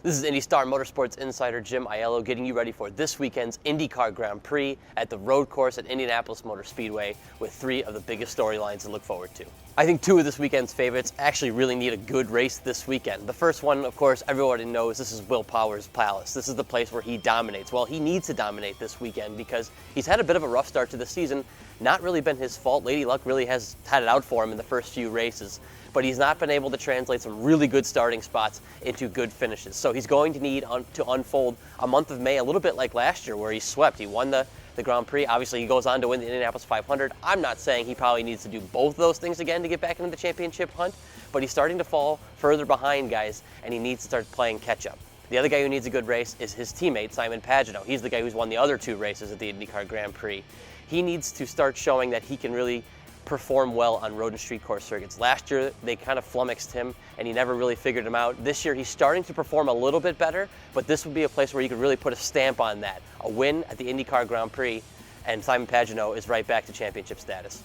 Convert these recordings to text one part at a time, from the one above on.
This is IndyStar Motorsports Insider Jim Ayello getting you ready for this weekend's IndyCar Grand Prix at the road course at Indianapolis Motor Speedway with three of the biggest storylines to look forward to. I think two of this weekend's favorites actually really need a good race this weekend. The first one, of course, everybody knows this is Will Power's palace. This is the place where he dominates. Well, he needs to dominate this weekend because he's had a bit of a rough start to the season. Not really been his fault. Lady Luck really has had it out for him in the first few races, but he's not been able to translate some really good starting spots into good finishes. So he's going to need to unfold a month of May a little bit like last year where he swept. He won the Grand Prix. Obviously, he goes on to win the Indianapolis 500. I'm not saying he probably needs to do both of those things again to get back into the championship hunt, but he's starting to fall further behind guys, and he needs to start playing catch-up. The other guy who needs a good race is his teammate, Simon Pagenaud. He's the guy who's won the other two races at the IndyCar Grand Prix. He needs to start showing that he can really perform well on road and street course circuits. Last year, they kind of flummoxed him, and he never really figured him out. This year, he's starting to perform a little bit better, but this would be a place where you could really put a stamp on that. A win at the IndyCar Grand Prix, and Simon Pagenaud is right back to championship status.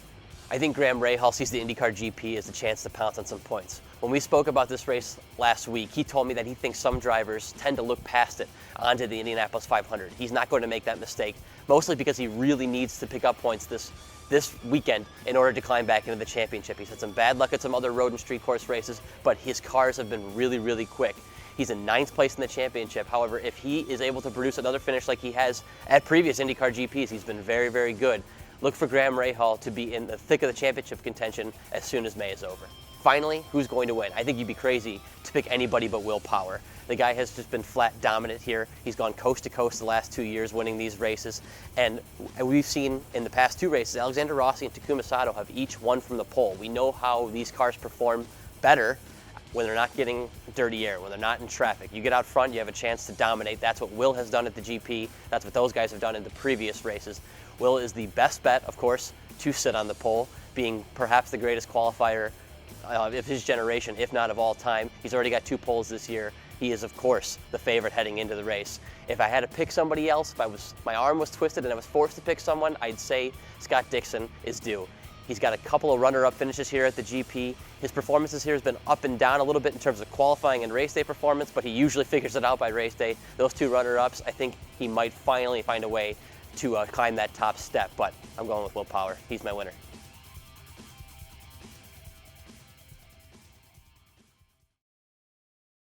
I think Graham Rahal sees the IndyCar GP as a chance to pounce on some points. When we spoke about this race last week, he told me that he thinks some drivers tend to look past it onto the Indianapolis 500. He's not going to make that mistake, mostly because he really needs to pick up points this weekend in order to climb back into the championship. He's had some bad luck at some other road and street course races, but his cars have been really, really quick. He's in 9th place in the championship. However, if he is able to produce another finish like he has at previous IndyCar GPs, he's been very, very good. Look for Graham Rahal to be in the thick of the championship contention as soon as May is over. Finally, who's going to win? I think you'd be crazy to pick anybody but Will Power. The guy has just been flat dominant here. He's gone coast to coast the last 2 years winning these races. And we've seen in the past two races, Alexander Rossi and Takuma Sato have each won from the pole. We know how these cars perform better when they're not getting dirty air, when they're not in traffic. You get out front, you have a chance to dominate. That's what Will has done at the GP. That's what those guys have done in the previous races. Will is the best bet, of course, to sit on the pole, being perhaps the greatest qualifier of his generation, if not of all time. He's already got 2 poles this year. He is, of course, the favorite heading into the race. If I had to pick somebody else, if my arm was twisted and I was forced to pick someone, I'd say Scott Dixon is due. He's got a couple of runner-up finishes here at the GP. His performances here has been up and down a little bit in terms of qualifying and race day performance, but he usually figures it out by race day. Those 2 runner-ups, I think he might finally find a way to climb that top step, but I'm going with Will Power. He's my winner.